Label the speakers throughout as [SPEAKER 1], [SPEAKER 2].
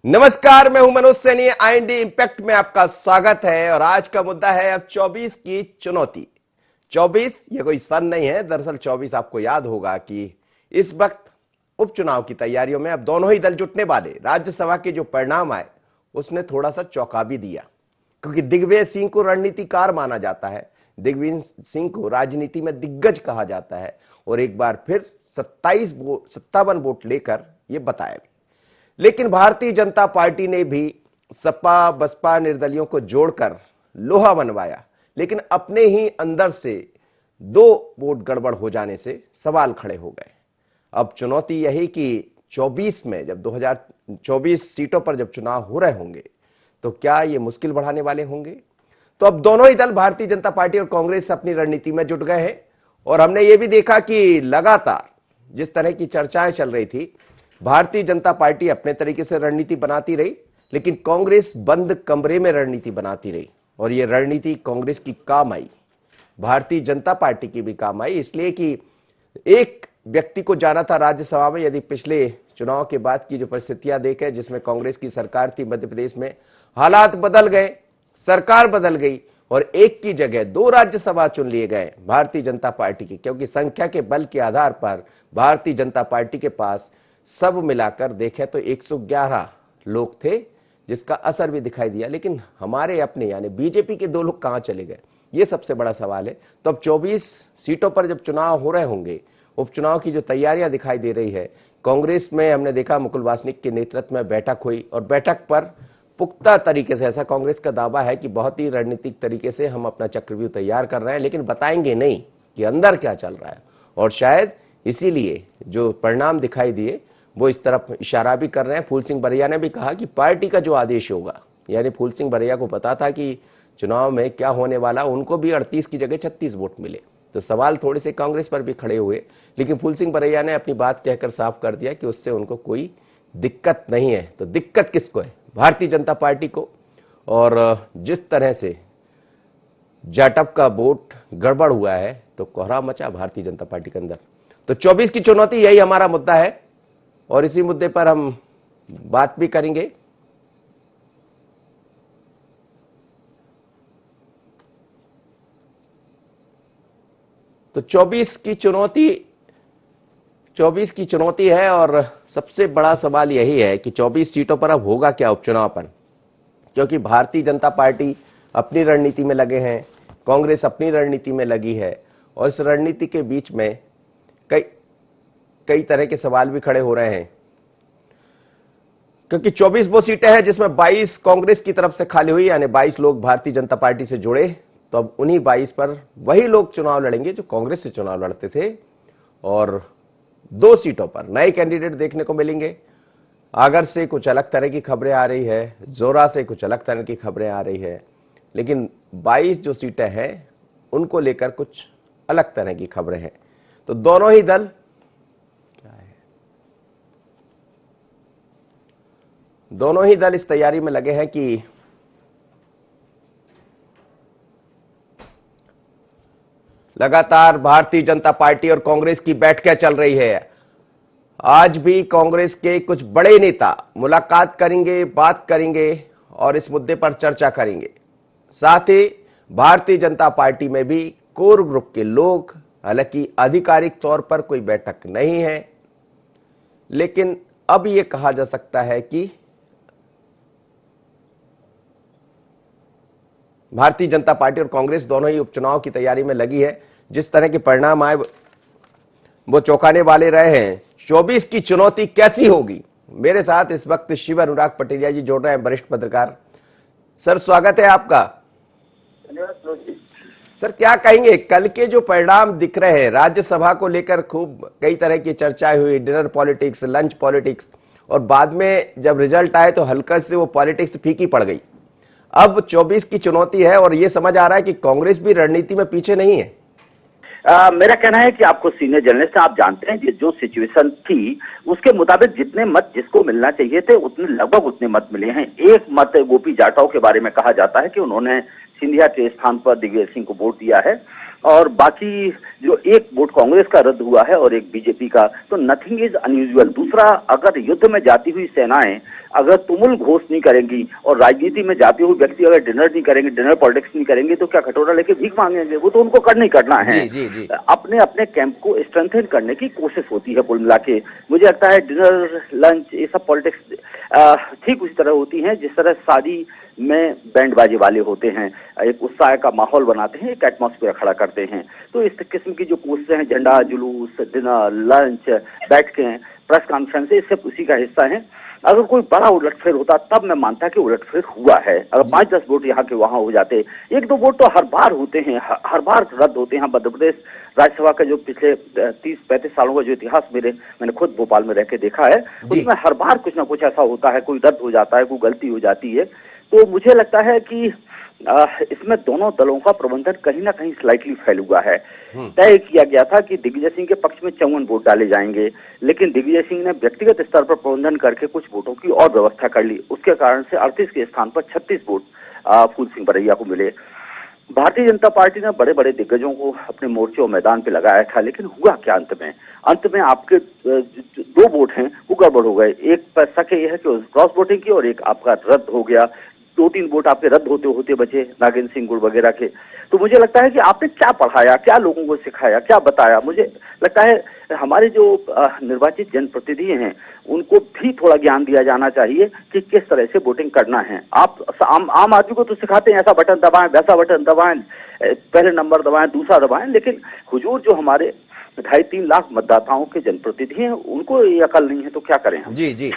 [SPEAKER 1] नमस्कार, मैं हूं मनोज सैनी। आईएनडी इंपैक्ट में आपका स्वागत है और आज का मुद्दा है अब 24 की चुनौती। 24 ये कोई सन नहीं है, दरअसल 24 आपको याद होगा कि इस वक्त उपचुनाव की तैयारियों में अब दोनों ही दल जुटने वाले। राज्यसभा के जो परिणाम आए उसने थोड़ा सा चौंका भी दिया, क्योंकि दिग्विजय सिंह को रणनीतिकार माना जाता है, दिग्विजय सिंह को राजनीति में दिग्गज कहा जाता है और एक बार फिर 57 वोट लेकर यह बताया। लेकिन भारतीय जनता पार्टी ने भी सपा बसपा निर्दलियों को जोड़कर लोहा मनवाया, लेकिन अपने ही अंदर से 2 वोट गड़बड़ हो जाने से सवाल खड़े हो गए। अब चुनौती यही कि 24 में जब 2024 सीटों पर जब चुनाव हो रहे होंगे तो क्या ये मुश्किल बढ़ाने वाले होंगे। तो अब दोनों ही दल भारतीय जनता पार्टी और कांग्रेस अपनी रणनीति में जुट गए हैं और हमने ये भी देखा कि लगातार जिस तरह की चर्चाएं चल रही थी, भारतीय जनता पार्टी अपने तरीके से रणनीति बनाती रही, लेकिन कांग्रेस बंद कमरे में रणनीति बनाती रही और यह रणनीति कांग्रेस की काम आई, भारतीय जनता पार्टी की भी काम आई, इसलिए कि एक व्यक्ति को जाना था राज्यसभा में। यदि पिछले चुनाव के बाद की जो परिस्थितियां देखें जिसमें कांग्रेस की सरकार थी मध्य प्रदेश में, हालात बदल गए, सरकार बदल गई और एक की जगह 2 राज्यसभा चुन लिए गए भारतीय जनता पार्टी की, क्योंकि संख्या के बल के आधार पर भारतीय जनता पार्टी के पास सब मिलाकर देखें तो 111 लोग थे, जिसका असर भी दिखाई दिया। लेकिन हमारे अपने यानी बीजेपी के 2 लोग कहां चले गए, यह सबसे बड़ा सवाल है। तो अब 24 सीटों पर जब चुनाव हो रहे होंगे, उपचुनाव की जो तैयारियां दिखाई दे रही है, कांग्रेस में हमने देखा मुकुल वासनिक के नेतृत्व में बैठक हुई और बैठक पर पुख्ता तरीके से, ऐसा कांग्रेस का दावा है कि बहुत ही रणनीतिक तरीके से हम अपना चक्रव्यूह तैयार कर रहे हैं, लेकिन बताएंगे नहीं कि अंदर क्या चल रहा है। और शायद इसीलिए जो परिणाम दिखाई दिए वो इस तरफ इशारा भी कर रहे हैं। फूल सिंह बरैया ने भी कहा कि पार्टी का जो आदेश होगा, यानी फूल सिंह बरैया को पता था कि चुनाव में क्या होने वाला, उनको भी 38 की जगह 36 वोट मिले, तो सवाल थोड़े से कांग्रेस पर भी खड़े हुए। लेकिन फूल सिंह बरैया ने अपनी बात कहकर साफ कर दिया कि उससे उनको कोई दिक्कत नहीं है। तो दिक्कत किसको है? भारतीय जनता पार्टी को। और जिस तरह से जाटव का वोट गड़बड़ हुआ है तो कोहरा मचा भारतीय जनता पार्टी के अंदर। तो 24 की चुनौती यही हमारा मुद्दा है और इसी मुद्दे पर हम बात भी करेंगे। तो 24 की चुनौती है और सबसे बड़ा सवाल यही है कि 24 सीटों पर अब होगा क्या उपचुनाव पर, क्योंकि भारतीय जनता पार्टी अपनी रणनीति में लगे हैं, कांग्रेस अपनी रणनीति में लगी है और इस रणनीति के बीच में कई तरह के सवाल भी खड़े हो रहे हैं, क्योंकि 24 वो सीटें हैं जिसमें 22 कांग्रेस की तरफ से खाली हुई, यानी 22 लोग भारतीय जनता पार्टी से जुड़े। तो अब उन्हीं 22 पर वही लोग चुनाव लड़ेंगे जो कांग्रेस से चुनाव लड़ते थे और 2 सीटों पर नए कैंडिडेट देखने को मिलेंगे। आगर से कुछ अलग तरह की खबरें आ रही है, जोरा से कुछ अलग तरह की खबरें आ रही है, लेकिन 22 जो सीटें हैं उनको लेकर कुछ अलग तरह की खबरें हैं। तो दोनों ही दल इस तैयारी में लगे हैं कि लगातार भारतीय जनता पार्टी और कांग्रेस की बैठकें चल रही है। आज भी कांग्रेस के कुछ बड़े नेता मुलाकात करेंगे, बात करेंगे और इस मुद्दे पर चर्चा करेंगे। साथ ही भारतीय जनता पार्टी में भी कोर ग्रुप के लोग, हालांकि आधिकारिक तौर पर कोई बैठक नहीं है, लेकिन अब यह कहा जा सकता है कि भारतीय जनता पार्टी और कांग्रेस दोनों ही उपचुनाव की तैयारी में लगी है। जिस तरह के परिणाम आए वो चौंकाने वाले रहे हैं। 24 की चुनौती कैसी होगी? मेरे साथ इस वक्त शिव अनुराग पटेलिया जी जोड़ रहे हैं, वरिष्ठ पत्रकार। सर, स्वागत है आपका। सर, क्या कहेंगे, कल के जो परिणाम दिख रहे हैं, राज्यसभा को लेकर खूब कई तरह की चर्चाएं हुई, डिनर पॉलिटिक्स, लंच पॉलिटिक्स, और बाद में जब रिजल्ट आए तो हल्का से वो पॉलिटिक्स फीकी पड़ गई। अब 24 की चुनौती है और ये समझ आ रहा है कि कांग्रेस भी रणनीति में पीछे नहीं है।
[SPEAKER 2] मेरा कहना है कि आपको सीनियर जर्नलिस्ट, आप जानते हैं कि जो सिचुएशन थी उसके मुताबिक जितने मत जिसको मिलना चाहिए थे उतने लगभग उतने मत मिले हैं। एक मत गोपी जाटव के बारे में कहा जाता है कि उन्होंने सिंधिया के स्थान पर दिग्विजय सिंह को वोट दिया है, और बाकी जो एक वोट कांग्रेस का रद्द हुआ है और एक बीजेपी का, तो नथिंग इज अनयूजुअल। दूसरा, अगर युद्ध में जाती हुई सेनाएं अगर तुमुल घोष नहीं करेंगी और राजनीति में जाते हुए व्यक्ति अगर डिनर नहीं करेंगे, डिनर पॉलिटिक्स नहीं करेंगे, तो क्या कटोरा लेके भीख मांगेंगे? वो तो उनको करना ही करना है।
[SPEAKER 1] जी, जी, जी।
[SPEAKER 2] अपने अपने कैंप को स्ट्रेंथन करने की कोशिश होती है कुल मिला के। मुझे लगता है डिनर, लंच, ये सब पॉलिटिक्स ठीक उसी तरह होती हैं जिस तरह शादी में बैंड बाजे वाले होते हैं, एक उत्साह का माहौल बनाते हैं, एक एटमॉस्फेयर खड़ा करते हैं। तो इस किस्म की जो कोशिशें हैं, झंडा जुलूस, डिनर, लंच, बैठकें, प्रेस कॉन्फ्रेंस, ये सब उसी का हिस्सा है। अगर कोई बड़ा उलटफेर होता तब मैं मानता कि उलटफेर हुआ है। अगर 5-10 वोट यहाँ के वहां हो जाते, 1-2 वोट तो हर बार होते हैं, हर बार रद्द होते हैं। मध्य प्रदेश राज्यसभा का जो पिछले 30-35 सालों का जो इतिहास मैंने खुद भोपाल में रह के देखा है, उसमें हर बार कुछ ना कुछ ऐसा होता है, कोई रद्द हो जाता है, कोई गलती हो जाती है। तो मुझे लगता है कि इसमें दोनों दलों का प्रबंधन कहीं ना कहीं स्लाइटली फेल हुआ है। तय किया गया था कि दिग्विजय सिंह के पक्ष में 54 वोट डाले जाएंगे, लेकिन दिग्विजय सिंह ने व्यक्तिगत स्तर पर प्रबंधन करके कुछ वोटों की और व्यवस्था कर ली। उसके कारण से 38 के स्थान पर 36 वोट फूल सिंह बरैया को मिले। भारतीय जनता पार्टी ने बड़े बड़े दिग्गजों को अपने मोर्चे और मैदान पे लगाया था, लेकिन हुआ क्या अंत में आपके 2 वोट हैं वो गड़बड़ हो गए। एक पर शक यह है कि क्रॉस वोटिंग की, और एक आपका रद्द हो गया। 2-3 वोट आपके रद्द होते होते बचे, नागेंद्र सिंह गुड़ वगैरह के। तो मुझे लगता है कि आपने क्या पढ़ाया, क्या लोगों को सिखाया, क्या बताया? मुझे लगता है हमारे जो निर्वाचित जनप्रतिनिधि हैं उनको भी थोड़ा ज्ञान दिया जाना चाहिए कि किस तरह से वोटिंग करना है। आप आम आदमी को तो सिखाते हैं ऐसा बटन दबाएं, वैसा बटन दबाएं, पहले नंबर दबाएं, दूसरा दबाएं, लेकिन हुजूर जो हमारे 2.5-3 लाख मतदाताओं के जनप्रतिनिधि हैं उनको ये अकल नहीं है, तो क्या करें हम?
[SPEAKER 1] जी, जी।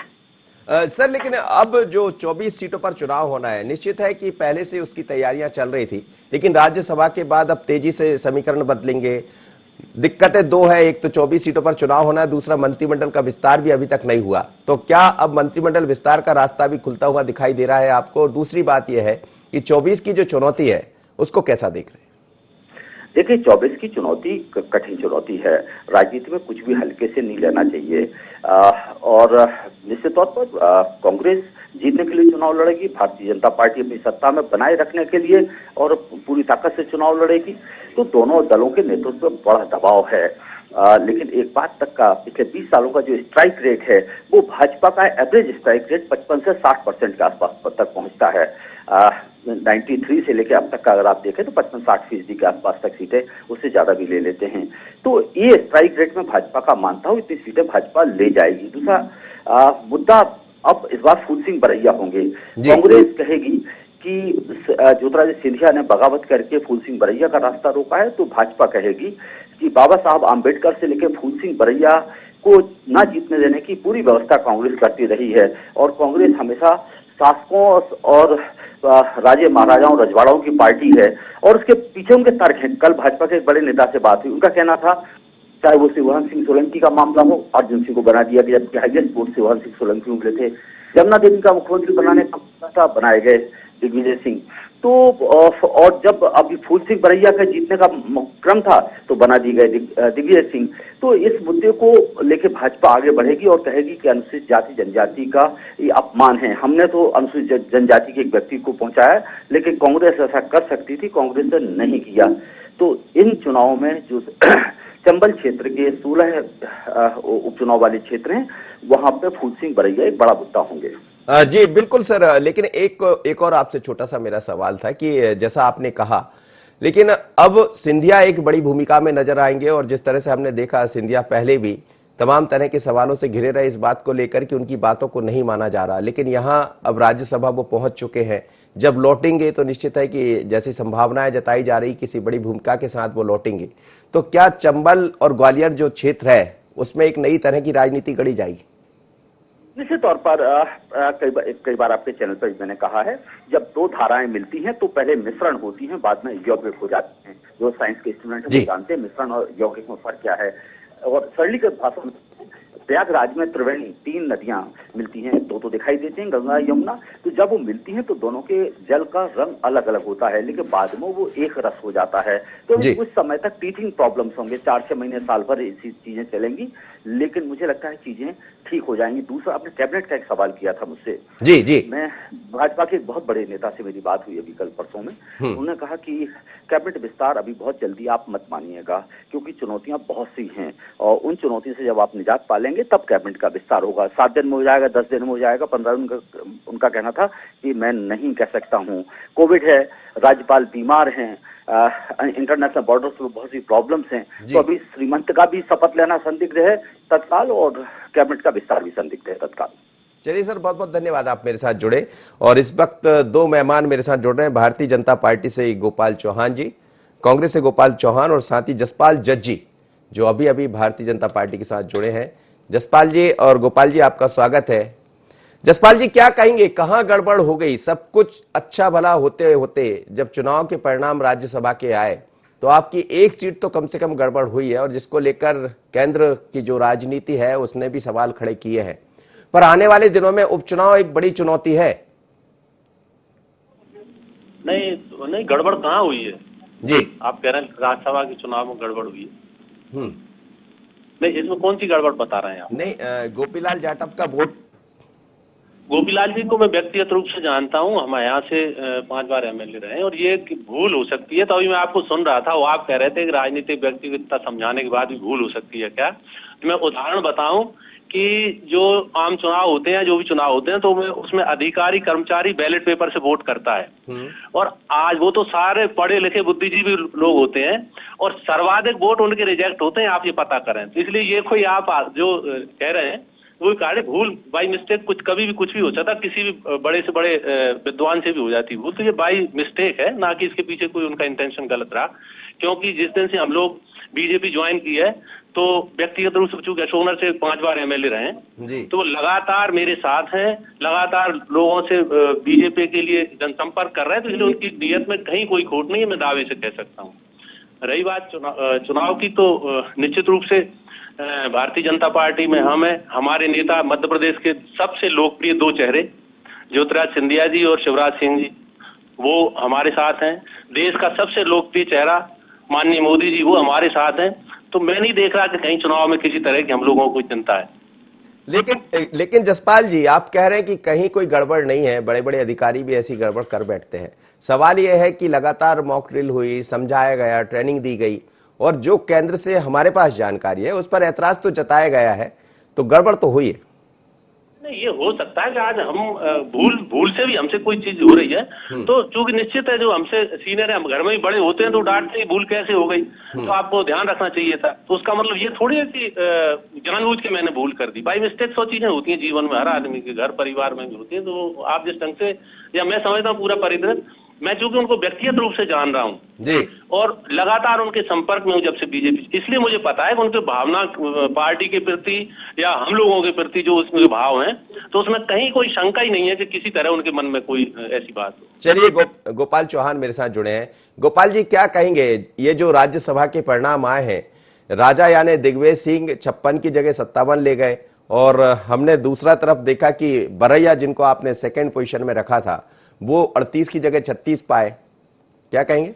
[SPEAKER 1] सर, लेकिन अब जो 24 सीटों पर चुनाव होना है, निश्चित है कि पहले से उसकी तैयारियां चल रही थी, लेकिन राज्यसभा के बाद अब तेजी से समीकरण बदलेंगे। दिक्कतें 2 है, एक तो 24 सीटों पर चुनाव होना है, दूसरा मंत्रिमंडल का विस्तार भी अभी तक नहीं हुआ। तो क्या अब मंत्रिमंडल विस्तार का रास्ता भी खुलता हुआ दिखाई दे रहा है आपको? और दूसरी बात यह है कि 24 की जो चुनौती है उसको कैसा देख रहे हैं?
[SPEAKER 2] देखिए, 24 की चुनौती कठिन चुनौती है। राजनीति में कुछ भी हल्के से नहीं लेना चाहिए। और निश्चित तौर पर कांग्रेस जीतने के लिए चुनाव लड़ेगी, भारतीय जनता पार्टी अपनी सत्ता में बनाए रखने के लिए और पूरी ताकत से चुनाव लड़ेगी। तो दोनों दलों के नेतृत्व में बड़ा दबाव है। लेकिन एक बात तक का, पिछले 20 सालों का जो स्ट्राइक रेट है वो भाजपा का एवरेज स्ट्राइक रेट 55 से 60% के आसपास तक पहुंचता है। 93 से लेकर अब तक का अगर आप देखें तो 55-60% के आसपास तक सीटें, उससे ज्यादा भी ले लेते हैं। तो ये स्ट्राइक रेट में भाजपा का मानता हूं इतनी सीटें भाजपा ले जाएगी। दूसरा मुद्दा, अब इस बार फूल सिंह बरैया होंगे। कांग्रेस कहेगी कि ज्योतिरादित्य सिंधिया ने बगावत करके फूल सिंह बरैया का रास्ता रोका है, तो भाजपा कहेगी कि बाबा साहब आम्बेडकर से लेकर फूल सिंह बरैया को ना जीतने देने की पूरी व्यवस्था कांग्रेस करती रही है। और कांग्रेस हमेशा शासकों और राजे महाराजाओं रजवाड़ों की पार्टी है, और उसके पीछे उनके तर्क हैं। कल भाजपा के एक बड़े नेता से बात हुई, उनका कहना था चाहे वो शिवहर सिंह सोलंकी का मामला हो, अर्जुन सिंह को बना दिया गया, जबकि हाईएस्ट वोट शिवहर सिंह सोलंकी मिले थे। जमुना देवी का मुख्यमंत्री बनाने का बनाए गए दिग्विजय सिंह। तो और जब अभी फूल सिंह बरैया का जीतने का क्रम था तो बना दी गए दिग्विजय सिंह। तो इस मुद्दे को लेकर भाजपा आगे बढ़ेगी और कहेगी कि अनुसूचित जाति जनजाति का ये अपमान है। हमने तो अनुसूचित जनजाति के एक व्यक्ति को पहुंचाया, लेकिन कांग्रेस ऐसा कर सकती थी, कांग्रेस ने नहीं किया। तो इन चुनावों में जो चंबल क्षेत्र के 16 उपचुनाव वाले क्षेत्र हैं, वहां पे फूल सिंह बरैया एक बड़ा मुद्दा होंगे।
[SPEAKER 1] जी बिल्कुल सर, लेकिन एक और आपसे छोटा सा मेरा सवाल था कि जैसा आपने कहा, लेकिन अब सिंधिया एक बड़ी भूमिका में नजर आएंगे, और जिस तरह से हमने देखा सिंधिया पहले भी तमाम तरह के सवालों से घिरे रहे इस बात को लेकर कि उनकी बातों को नहीं माना जा रहा, लेकिन यहाँ अब राज्यसभा वो पहुंच चुके हैं। जब लौटेंगे तो निश्चित है कि जैसी संभावनाएं जताई जा रही किसी बड़ी भूमिका के साथ वो लौटेंगे, तो क्या चंबल और ग्वालियर जो क्षेत्र है उसमें एक नई तरह की राजनीति गढ़ी जाएगी?
[SPEAKER 2] निश्चित तौर पर कई बार आपके चैनल पर मैंने कहा है, जब 2 धाराएं मिलती हैं तो पहले मिश्रण होती हैं, बाद में यौगिक हो जाते हैं। जो साइंस के स्टूडेंट हैं वो जानते हैं मिश्रण और यौगिक में फर्क क्या है। और सरलीकृत भाषा में प्रयागराज में त्रिवेणी 3 नदियां मिलती हैं, दो तो दिखाई देती हैं, गंगा यमुना। तो जब वो मिलती हैं तो दोनों के जल का रंग अलग अलग होता है, लेकिन बाद में वो एक रस हो जाता है। तो
[SPEAKER 1] जी।
[SPEAKER 2] कुछ समय तक टीचिंग प्रॉब्लम्स होंगे, 4-6 महीने साल भर ऐसी चीजें चलेंगी, लेकिन मुझे लगता है चीजें ठीक हो जाएंगी। दूसरा, आपने कैबिनेट का एक सवाल किया था मुझसे।
[SPEAKER 1] जी जी।
[SPEAKER 2] मैं भाजपा के एक बहुत बड़े नेता से मेरी बात हुई अभी कल परसों में। उन्होंने कहा कि कैबिनेट विस्तार अभी बहुत जल्दी आप मत मानिएगा, क्योंकि चुनौतियां बहुत सी हैं, और उन चुनौतियों से जब आप निजात पालेंगे तब कैबिनेट का विस्तार होगा। 7 दिन में हो जाएगा, 10 दिन में हो जाएगा, 15 दिन का उनका कहना था कि मैं नहीं कह सकता हूँ। कोविड है, राज्यपाल बीमार हैं, इंटरनेशनल बॉर्डर्स पर बहुत सी प्रॉब्लम्स हैं, तो अभी श्रीमंत का भी शपथ लेना संदिग्ध है तत्काल, और कैबिनेट का विस्तार भी संदिग्ध है तत्काल।
[SPEAKER 1] चलिए सर, बहुत बहुत धन्यवाद, आप मेरे साथ जुड़े। और इस वक्त 2 मेहमान मेरे साथ जुड़ रहे हैं, भारतीय जनता पार्टी से गोपाल चौहान जी, कांग्रेस से गोपाल चौहान, और साथ ही जसपाल जज्जी, जो अभी अभी भारतीय जनता पार्टी के साथ जुड़े हैं। जसपाल जी और गोपाल जी, आपका स्वागत है। जसपाल जी, क्या कहेंगे, कहां गड़बड़ हो गई? सब कुछ अच्छा भला होते होते जब चुनाव के परिणाम राज्यसभा के आए तो आपकी एक सीट तो कम से कम गड़बड़ हुई है, और जिसको लेकर केंद्र की जो राजनीति है उसने भी सवाल खड़े किए हैं। पर आने वाले दिनों में उपचुनाव एक बड़ी चुनौती है।
[SPEAKER 3] नहीं नहीं, गड़बड़ कहाँ हुई है
[SPEAKER 1] जी।
[SPEAKER 3] आप कह रहे हैं राज्यसभा के चुनाव में गड़बड़ हुई है? नहीं, इसमें कौन सी गड़बड़ बता रहे हैं आप?
[SPEAKER 1] नहीं, गोपीलाल जाटव का वोट।
[SPEAKER 3] गोपीलाल जी को मैं व्यक्तिगत रूप से जानता हूँ, हम यहाँ से 5 बार एमएलए रहे हैं, और ये भूल हो सकती है। तो अभी मैं आपको सुन रहा था, वो आप कह रहे थे कि राजनीतिक व्यक्ति को इतना समझाने के बाद भी भूल हो सकती है क्या? तो मैं उदाहरण बताऊं कि जो आम चुनाव होते हैं, जो भी चुनाव होते हैं, तो उसमें अधिकारी कर्मचारी बैलेट पेपर से वोट करता है, और आज वो तो सारे पढ़े लिखे बुद्धिजीवी लोग होते हैं, और सर्वाधिक वोट उनके रिजेक्ट होते हैं, आप ये पता करें। तो इसलिए ये कोई आप जो कह रहे हैं वो कार्य भूल बाई मिस्टेक, कुछ कभी भी कुछ भी हो सकता, किसी भी बड़े से बड़े विद्वान से भी हो जाती भूल। तो ये बाई मिस्टेक है, ना कि इसके पीछे कोई उनका इंटेंशन गलत रहा। क्योंकि जिस दिन से हम लोग बीजेपी ज्वाइन की है, तो व्यक्तिगत रूप से चूंकि अशोकनगर से 5 बार एमएलए रहे हैं, तो लगातार मेरे साथ हैं, लगातार लोगों से बीजेपी के लिए जनसंपर्क कर रहे हैं। तो इसलिए उनकी नीयत में कहीं कोई खोट नहीं है, मैं दावे से कह सकता हूँ। रही बात चुनाव की, तो निश्चित रूप से भारतीय जनता पार्टी में हमारे नेता मध्य प्रदेश के सबसे लोकप्रिय 2 चेहरे ज्योतिराज सिंधिया जी और शिवराज सिंह जी, वो हमारे साथ हैं। देश का सबसे लोकप्रिय चेहरा माननीय मोदी जी, वो हमारे साथ हैं। तो मैं नहीं देख रहा कि कहीं चुनाव में किसी तरह की हम लोगों को चिंता है।
[SPEAKER 1] लेकिन जसपाल जी, आप कह रहे हैं कि कहीं कोई गड़बड़ नहीं है, बड़े बड़े अधिकारी भी ऐसी गड़बड़ कर बैठते हैं। सवाल यह है कि लगातार मॉक ड्रिल हुई, समझाया गया, ट्रेनिंग दी गई, और जो केंद्र से हमारे पास जानकारी है उस पर ऐतराज तो जताया गया है, तो गड़बड़ तो हुई है।
[SPEAKER 3] नहीं, ये हो सकता है कि आज हम भूल से भी हमसे कोई चीज हो रही है, तो चूंकि निश्चित है जो हमसे सीनियर है, हम घर में ही बड़े होते हैं, तो डांटते ही भूल कैसे हो गई, तो आपको ध्यान रखना चाहिए था। तो उसका मतलब ये थोड़ी है कि जानबूझ के मैंने भूल कर दी। बाई मिस्टेक 100 चीजें होती हैं जीवन में, हर आदमी के घर परिवार में भी होती है। तो आप जिस ढंग से, या मैं समझता हूँ पूरा परिदृश्य, मैं चूंकि उनको व्यक्तिगत रूप से जान रहा हूँ और लगातार उनके संपर्क में हूँ जब से बीजेपी, इसलिए मुझे पता है कि उनके भावना पार्टी के प्रति या हम लोगों के प्रति जो उसमें भाव हैं, तो उसमें कहीं कोई शंका ही नहीं है कि किसी तरह उनके मन में कोई ऐसी बात हो।
[SPEAKER 1] चलिए, गोपाल चौहान मेरे साथ जुड़े हैं। गोपाल जी, क्या कहेंगे, ये जो राज्यसभा के परिणाम आए हैं, राजा यानी दिग्विजय सिंह 56 की जगह 57 ले गए, और हमने दूसरा तरफ देखा कि बरैया, जिनको आपने सेकंड पोजीशन में रखा था, वो 38 की जगह 36 पाए। क्या कहेंगे?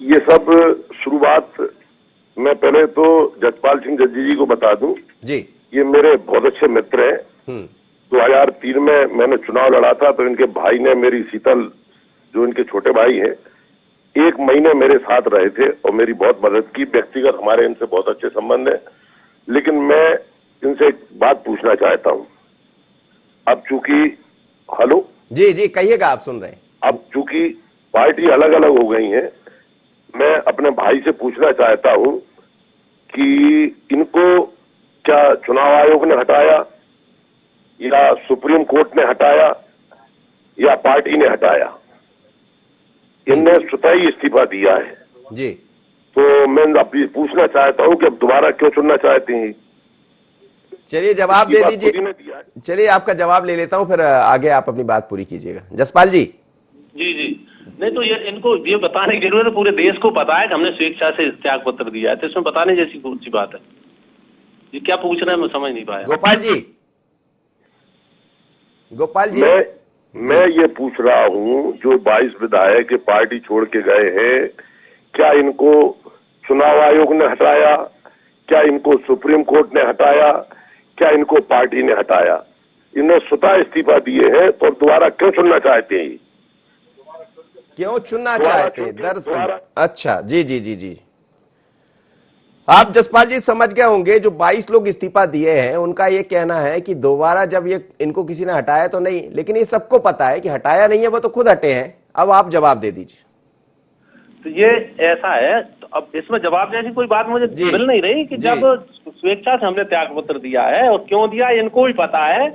[SPEAKER 4] ये सब शुरुआत, मैं पहले तो जसपाल सिंह जज्जी जी को बता दूं
[SPEAKER 1] जी,
[SPEAKER 4] ये मेरे बहुत अच्छे मित्र हैं। 2003 में मैंने चुनाव लड़ा था, तो इनके भाई ने, मेरी शीतल जो इनके छोटे भाई हैं, 1 महीने मेरे साथ रहे थे और मेरी बहुत मदद की। व्यक्तिगत हमारे इनसे बहुत अच्छे संबंध है। लेकिन मैं इनसे एक बात पूछना चाहता हूं। अब चूंकि, हेलो
[SPEAKER 1] जी जी कहिएगा, आप सुन रहे हैं।
[SPEAKER 4] अब चूंकि पार्टी अलग अलग हो गई है, मैं अपने भाई से पूछना चाहता हूं कि इनको क्या चुनाव आयोग ने हटाया, या सुप्रीम कोर्ट ने हटाया, या पार्टी ने हटाया? इनने स्वतः ही इस्तीफा दिया है
[SPEAKER 1] जी।
[SPEAKER 4] तो मैं पूछना चाहता हूं कि अब दोबारा क्यों चुनना चाहते हैं?
[SPEAKER 1] चलिए, जवाब दे दीजिए। चलिए, आपका जवाब ले लेता हूं, फिर आगे आप अपनी बात पूरी कीजिएगा। जसपाल जी।
[SPEAKER 3] जी जी, नहीं तो ये इनको ये बताने की जरूरत है, पूरे देश को पता है कि हमने स्वेच्छा से त्याग पत्र दिया है, तो इसमें बताने जैसी कौन सी बात है? ये क्या पूछ रहे हैं मैं समझ नहीं पाया।
[SPEAKER 1] गोपाल जी
[SPEAKER 4] मैं ये पूछ रहा हूँ, जो 22 विधायक पार्टी छोड़ के गए हैं, क्या इनको चुनाव आयोग ने हटाया? क्या इनको सुप्रीम कोर्ट ने हटाया? क्या इनको पार्टी ने हटाया? इन्होंने स्वतः इस्तीफा दिए हैं, तो दोबारा क्यों चुनना चाहते हैं?
[SPEAKER 1] क्यों चुनना चाहते हैं दरअसल? अच्छा, जी जी जी जी, आप जसपाल जी समझ गए होंगे। जो 22 लोग इस्तीफा दिए हैं उनका ये कहना है कि दोबारा जब ये इनको किसी ने हटाया तो नहीं, लेकिन ये सबको पता है कि हटाया नहीं है, वो तो खुद हटे हैं। अब आप जवाब दे दीजिए।
[SPEAKER 3] तो ये ऐसा है, तो अब इसमें जवाब जैसी कोई बात मुझे मिल नहीं रही कि जब स्वेच्छा से हमने त्याग पत्र दिया है, और क्यों दिया इनको भी पता है।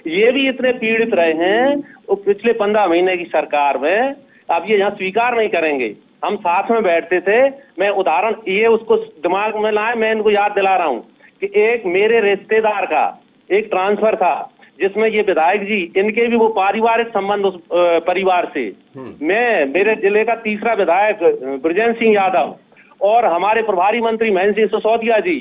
[SPEAKER 3] ये भी इतने पीड़ित रहे हैं वो पिछले 15 महीने की सरकार में। अब ये यहाँ स्वीकार नहीं करेंगे। हम साथ में बैठते थे, मैं उदाहरण ये उसको दिमाग में लाए, मैं इनको याद दिला रहा हूँ कि एक मेरे रिश्तेदार का एक ट्रांसफर था, जिसमें ये विधायक जी, इनके भी वो पारिवारिक संबंध उस परिवार से। मैं मेरे जिले का तीसरा विधायक ब्रजेंद्र सिंह यादव और हमारे प्रभारी मंत्री महेंद्र सिंह सिसोदिया जी,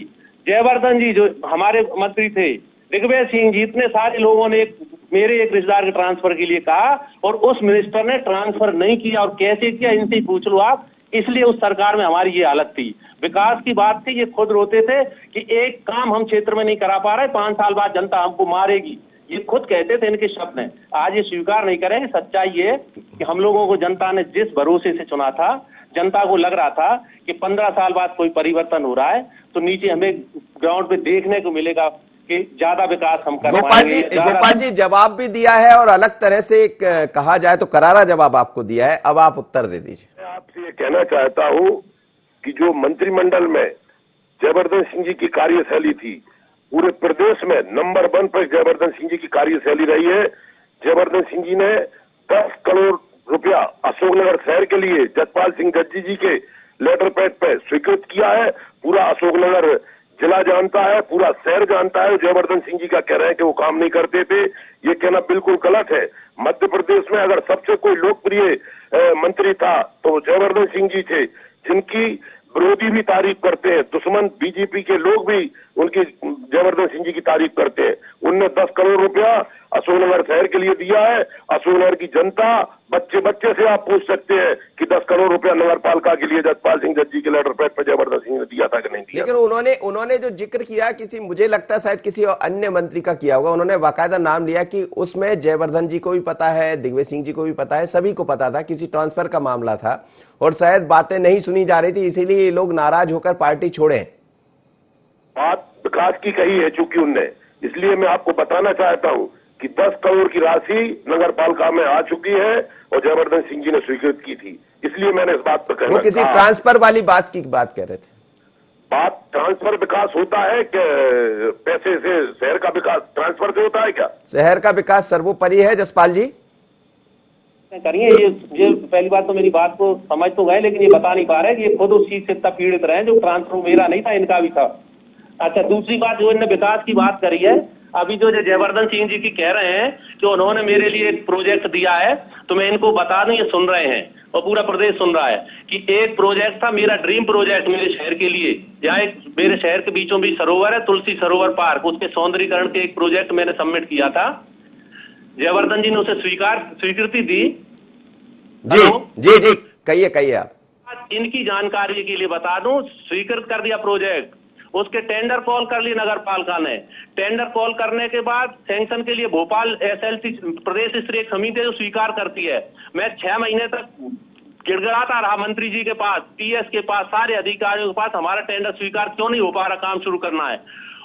[SPEAKER 3] जयवर्धन जी जो हमारे मंत्री थे, दिग्विजय सिंह जी, इतने सारे लोगों ने मेरे एक रिश्तेदार के ट्रांसफर के लिए कहा, और उस मिनिस्टर ने ट्रांसफर नहीं किया। और कैसे किया इनसे पूछ लो आप। इसलिए उस सरकार में हमारी ये हालत थी। विकास की बात थी, ये खुद रोते थे कि एक काम हम क्षेत्र में नहीं करा पा रहे, 5 साल बाद जनता हमको मारेगी। ये खुद कहते थे, इनके शब्द हैं। आज ये स्वीकार नहीं करेंगे। सच्चाई ये कि हम लोगों को जनता ने जिस भरोसे से चुना था, जनता को लग रहा था कि 15 साल बाद कोई परिवर्तन हो रहा है, तो नीचे हमें ग्राउंड पे देखने को मिलेगा कि ज्यादा विकास हम कर पाएंगे।
[SPEAKER 1] गोपाल जी जवाब भी दिया है, और अलग तरह से कहा जाए तो करारा जवाब आपको दिया है। अब आप उत्तर दे दीजिए।
[SPEAKER 4] मैं आपसे ये कहना चाहता हूँ कि जो मंत्रिमंडल में जयवर्धन सिंह जी की कार्यशैली थी, पूरे प्रदेश में नंबर 1 पर जयवर्धन सिंह जी की कार्यशैली रही है। जयवर्धन सिंह जी ने 10 करोड़ रुपया अशोकनगर शहर के लिए जसपाल सिंह जज्जी जी के लेटर पैड पे स्वीकृत किया है। पूरा अशोकनगर जिला जानता है, पूरा शहर जानता है। जयवर्धन सिंह जी का कह रहे हैं कि वो काम नहीं करते थे, ये कहना बिल्कुल गलत है। मध्य प्रदेश में अगर सबसे कोई लोकप्रिय मंत्री था तो जयवर्धन सिंह जी थे, जिनकी विरोधी भी तारीफ करते हैं, दुश्मन बीजेपी के लोग भी उनकी जयवर्धन सिंह जी की तारीफ करते हैं। उनने 10 करोड़ रुपया अशोकनगर शहर के लिए दिया है। अशोकनगर की जनता बच्चे बच्चे से आप पूछ सकते हैं कि 10 करोड़ रुपया नगर पालिका के लिए जसपाल सिंह जज्जी के लेटर पैड पर जयवर्धन सिंह ने दिया था कि नहीं दिया।
[SPEAKER 1] लेकिन उन्होंने जो जिक्र किया किसी, मुझे लगता है शायद किसी अन्य मंत्री का किया होगा, उन्होंने बाकायदा नाम लिया कि उसमें जयवर्धन जी को भी पता है, दिग्विजय सिंह जी को भी पता है, सभी को पता था, किसी ट्रांसफर का मामला था, और शायद बातें नहीं सुनी जा रही थी, इसीलिए ये लोग नाराज होकर पार्टी छोड़े।
[SPEAKER 4] बात विकास की कही है चूंकि उनने, इसलिए मैं आपको बताना चाहता हूं कि 10 करोड़ की राशि नगर पालिका में आ चुकी है और जयवर्धन सिंह जी ने स्वीकृत की थी। इसलिए मैंने इस बात पर कहना,
[SPEAKER 1] वो किसी ट्रांसफर वाली बात की बात कर रहे थे।
[SPEAKER 4] बात ट्रांसफर विकास होता है कि पैसे से शहर का विकास ट्रांसफर से होता है क्या?
[SPEAKER 1] शहर का विकास सर्वोपरि है। जसपाल जी
[SPEAKER 3] करिए, ये पहली बात तो मेरी बात को समझ तो गए, लेकिन ये बता नहीं पा रहे कि ये खुद उस चीज से इतना पीड़ित रहे। जो ट्रांसफर मेरा नहीं था, इनका भी था। अच्छा, दूसरी बात जो इन्होंने विकास की बात करी है, अभी जो जयवर्धन सिंह जी की कह रहे हैं कि उन्होंने मेरे लिए एक प्रोजेक्ट दिया है, तो मैं इनको बता दूं, ये सुन रहे हैं और पूरा प्रदेश सुन रहा है कि एक प्रोजेक्ट था मेरा, ड्रीम प्रोजेक्ट मेरे शहर के लिए। यहाँ एक मेरे शहर के बीचों बीच सरोवर है, तुलसी सरोवर पार्क, उसके सौंदर्यीकरण के एक प्रोजेक्ट मैंने सबमिट किया था। जयवर्धन जी ने उसे स्वीकृति दी।
[SPEAKER 1] जी जी जी, कहिए आप।
[SPEAKER 3] इनकी जानकारी के लिए बता दूं, स्वीकृत कर दिया प्रोजेक्ट, उसके टेंडर कॉल कर लिए नगर पालिका ने। टेंडर कॉल करने के बाद सैंक्शन के लिए भोपाल एसएलसी प्रदेश स्तरीय समिति जो स्वीकार करती है। मैं 6 महीने तक गिड़गिड़ाता रहा मंत्री जी के पास, पीएस के पास, सारे अधिकारियों के पास, हमारा टेंडर स्वीकार क्यों नहीं हो पा रहा, काम शुरू करना है।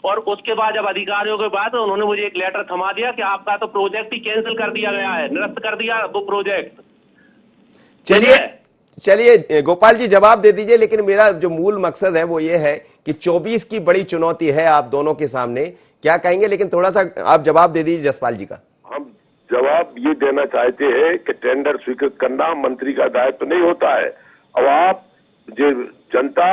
[SPEAKER 3] और उसके बाद जब अधिकारियों के बाद उन्होंने मुझे एक लेटर थमा दिया कि आपका तो प्रोजेक्ट ही कैंसिल कर दिया गया है, निरस्त कर दिया वो प्रोजेक्ट।
[SPEAKER 1] चलिए गोपाल जी जवाब दे दीजिए, लेकिन मेरा जो मूल मकसद है वो ये है कि 24 की बड़ी चुनौती है आप दोनों के सामने, क्या कहेंगे? लेकिन थोड़ा सा आप जवाब दे दीजिए जसपाल जी का।
[SPEAKER 4] हम जवाब ये देना चाहते हैं कि टेंडर स्वीकृत करना मंत्री का दायित्व नहीं होता है। अब आप जो जनता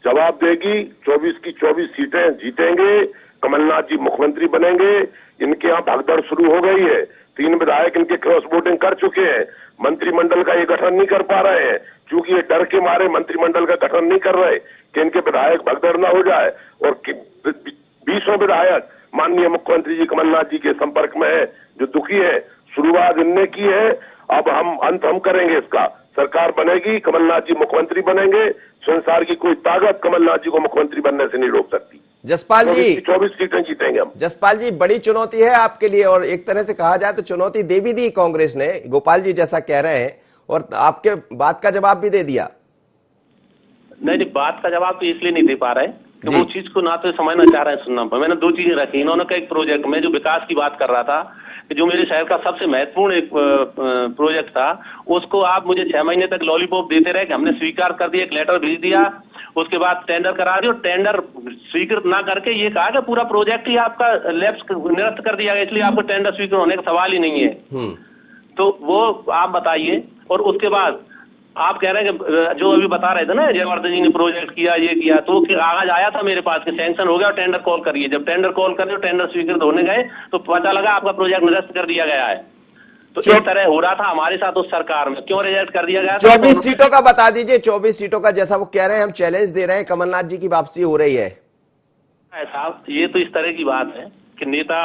[SPEAKER 4] जवाब देगी, 24 की 24 सीटें जीतेंगे, कमलनाथ जी मुख्यमंत्री बनेंगे। इनके यहाँ भगदड़ शुरू हो गई है, 3 विधायक इनके क्रॉस वोटिंग कर चुके हैं, मंत्रिमंडल का ये गठन नहीं कर पा रहे हैं, क्योंकि ये डर के मारे मंत्रिमंडल का गठन नहीं कर रहे कि इनके विधायक भगदड़ ना हो जाए। और 20 विधायक माननीय मुख्यमंत्री जी कमलनाथ जी के संपर्क में है, जो दुखी है। शुरुआत इनने की है, अब अंत हम करेंगे इसका। सरकार बनेगी, कमलनाथ जी मुख्यमंत्री बनेंगे। संसार की कोई ताकत कमलनाथ जी को मुख्यमंत्री बनने से नहीं रोक सकती।
[SPEAKER 1] जसपाल जी
[SPEAKER 4] 24 सीटें जीतेंगे हम।
[SPEAKER 1] जसपाल जी, बड़ी चुनौती है आपके लिए, और एक तरह से कहा जाए तो चुनौती दे भी दी कांग्रेस ने, गोपाल जी जैसा कह रहे हैं, और आपके बात का जवाब भी दे दिया।
[SPEAKER 3] नहीं, बात का जवाब तो इसलिए नहीं दे पा रहे कि वो चीज को ना तो समझना चाह रहे हैं सुनना। मैंने दो चीजें रखी। इन्होंने का एक प्रोजेक्ट में जो विकास की बात कर रहा था कि जो मेरे शहर का सबसे महत्वपूर्ण एक प्रोजेक्ट था, उसको आप मुझे 6 महीने तक लॉलीपॉप देते रहे कि हमने स्वीकार कर दिया, एक लेटर भेज दिया, उसके बाद टेंडर करा दिया, टेंडर स्वीकृत ना करके ये कहा कि पूरा प्रोजेक्ट ही आपका लैप्स निरस्त कर दिया गया, इसलिए आपको टेंडर स्वीकृत होने का सवाल ही नहीं है। तो वो आप बताइए। और उसके बाद आप कह रहे हैं कि जो अभी बता रहे थे ना, जयवर्धन जी ने प्रोजेक्ट किया, ये किया, तो कागज आया था मेरे पास कि सैंक्शन हो गया और टेंडर कॉल करिए। जब टेंडर कॉल कर टेंडर स्वीकृत होने गए तो पता लगा आपका प्रोजेक्ट निरस्त कर दिया गया है। तो इस तरह हो रहा था हमारे साथ उस सरकार में। क्यों रिजेक्ट कर दिया गया?
[SPEAKER 1] 24 सीटों का बता दीजिए। 24 सीटों का जैसा वो कह रहे हैं, हम चैलेंज दे रहे हैं, कमलनाथ जी की वापसी हो रही है।
[SPEAKER 3] साहब, ये तो इस तरह की बात है कि नेता,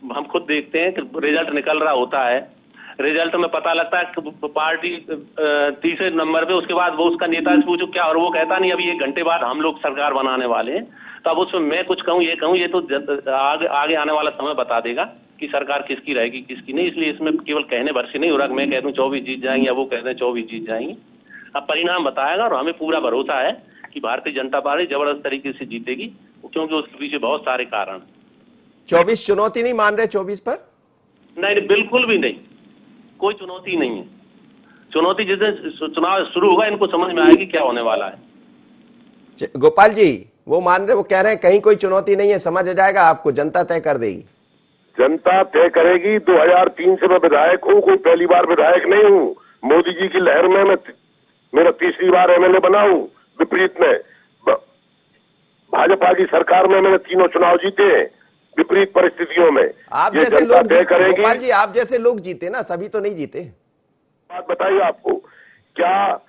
[SPEAKER 3] हम खुद देखते हैं कि रिजल्ट निकल रहा होता है, रिजल्ट में पता लगता है कि पार्टी तीसरे नंबर पे, उसके बाद वो उसका नेता से पूछो क्या, और वो कहता नहीं अभी 1 घंटे बाद हम लोग सरकार बनाने वाले हैं। तो अब उसमें मैं कुछ कहूँ, ये कहूँ, ये तो आगे आने वाला समय बता देगा कि सरकार किसकी रहेगी किसकी नहीं। इसलिए इसमें केवल कहने भर से नहीं हो रहा कि मैं कह दूं 24 जीत जाएंगे या वो कहते हैं 24 जीत जाएंगे। अब परिणाम बताएगा, और हमें पूरा भरोसा है कि भारतीय जनता पार्टी जबरदस्त तरीके से जीतेगी, क्योंकि उसके पीछे बहुत सारे कारण।
[SPEAKER 1] 24 चुनौती नहीं मान रहे 24 पर?
[SPEAKER 3] नहीं, बिल्कुल भी नहीं, कोई चुनौती नहीं है। चुनौती जिस दिन चुनाव शुरू होगा इनको समझ में आएगी क्या होने वाला है।
[SPEAKER 1] गोपाल जी वो मान रहे, वो कह रहे हैं कहीं कोई चुनौती नहीं है, समझ जाएगा आपको, जनता तय कर देगी।
[SPEAKER 4] जनता तय करेगी। 2003 से मैं विधायक हूँ, कोई पहली बार विधायक नहीं हूँ। मोदी जी की लहर में मैं मेरा तीसरी बार एमएलए बना हूँ। विपरीत में भाजपा की सरकार में मैंने 3 चुनाव जीते हैं, विपरीत परिस्थितियों में।
[SPEAKER 1] आप
[SPEAKER 4] ये
[SPEAKER 1] जैसे
[SPEAKER 4] जनता
[SPEAKER 1] लोग
[SPEAKER 4] तय करेगी।
[SPEAKER 1] गोपाल जी, आप जैसे लोग जीते ना, सभी तो नहीं जीते।
[SPEAKER 4] बात बताइए आपको, क्या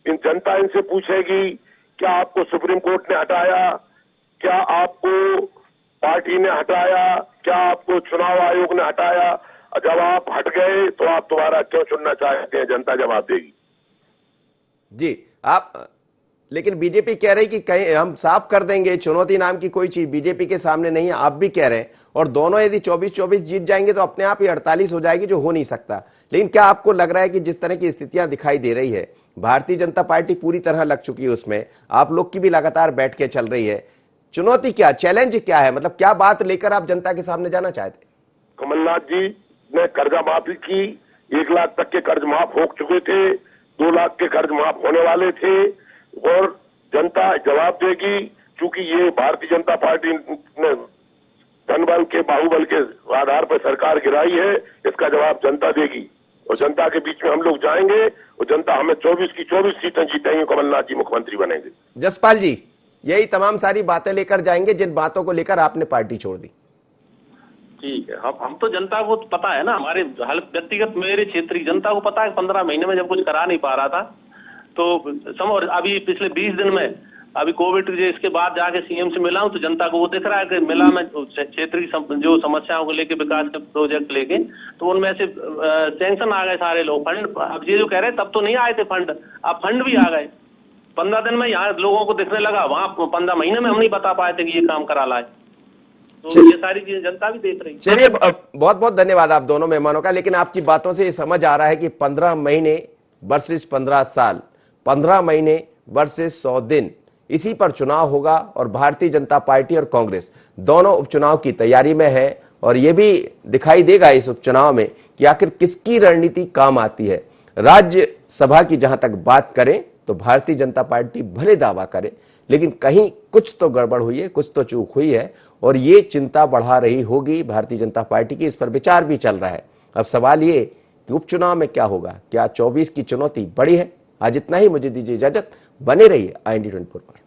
[SPEAKER 4] इन जनता इनसे पूछेगी क्या आपको सुप्रीम कोर्ट ने हटाया, क्या आपको पार्टी ने हटाया, क्या आपको चुनाव आयोग ने हटाया? जब आप हट गए तो आप दोबारा क्यों चुनना चाहते हैं? जनता जवाब देगी।
[SPEAKER 1] जी आप, लेकिन बीजेपी कह रही कि कहीं हम साफ कर देंगे, चुनौती नाम की कोई चीज बीजेपी के सामने नहीं है, आप भी कह रहे हैं। और दोनों यदि 24-24 जीत जाएंगे तो अपने आप ही 48 हो जाएगी, जो हो नहीं सकता। लेकिन क्या आपको लग रहा है कि जिस तरह की स्थितियां दिखाई दे रही है, भारतीय जनता पार्टी पूरी तरह लग चुकी है उसमें, आप लोग की भी लगातार बैठ के चल रही है, चुनौती क्या, चैलेंज क्या है? मतलब क्या बात लेकर आप जनता के सामने जाना चाहते?
[SPEAKER 4] कमलनाथ जी ने कर्जा माफी की, 1 लाख तक के कर्ज माफ हो चुके थे, 2 लाख के कर्ज माफ होने वाले थे, और जनता जवाब देगी। क्योंकि ये भारतीय जनता पार्टी ने धनबल के, बाहुबल के आधार पर सरकार गिराई है, इसका जवाब जनता देगी। और जनता के बीच में हम लोग जाएंगे, और जनता हमें 24 की 24 सीटें जीतेंगी, कमलनाथ जी मुख्यमंत्री बनेंगे।
[SPEAKER 1] जसपाल जी यही तमाम सारी बातें लेकर जाएंगे जिन बातों को लेकर आपने पार्टी छोड़ दी।
[SPEAKER 3] ठीक है, हम तो जनता को पता है ना, हमारे व्यक्तिगत मेरे क्षेत्रीय जनता को पता है 15 महीने में जब कुछ करा नहीं पा रहा था तो अभी पिछले 20 दिन में अभी कोविड के इसके बाद जाके सीएम से मिला हूं, तो जनता को वो दिख रहा है कि मिला में क्षेत्रीय जो समस्याओं को लेके, विकास के प्रोजेक्ट लेके, तो उनमें से सैंक्शन आ गए सारे लोग। फंड अब ये जो कह रहे हैं तब तो नहीं आए थे फंड, अब फंड भी आ गए 15 दिन में। यहाँ लोगों को दिखने लगा, वहां 15 महीने में हम नहीं बता पाए थे कि ये काम करा लाए। तो ये सारी चीजें जनता भी देख रही है।
[SPEAKER 1] चलिए, बहुत बहुत धन्यवाद आप दोनों मेहमानों का। लेकिन आपकी बातों से ये समझ आ रहा है कि 15 महीने वर्सेस 15 साल, 15 महीने वर्सेस 100 दिन, इसी पर चुनाव होगा। और भारतीय जनता पार्टी और कांग्रेस दोनों उपचुनाव की तैयारी में है, और यह भी दिखाई देगा इस उपचुनाव में कि आखिर किसकी रणनीति काम आती है। राज्यसभा की जहां तक बात करें तो भारतीय जनता पार्टी भले दावा करे, लेकिन कहीं कुछ तो गड़बड़ हुई है, कुछ तो चूक हुई है, और ये चिंता बढ़ा रही होगी भारतीय जनता पार्टी की। इस पर विचार भी चल रहा है। अब सवाल ये कि उपचुनाव में क्या होगा, क्या 24 की चुनौती बड़ी है? आज इतना ही, मुझे दीजिए इजाजत, बने रहिए IND 24 पर।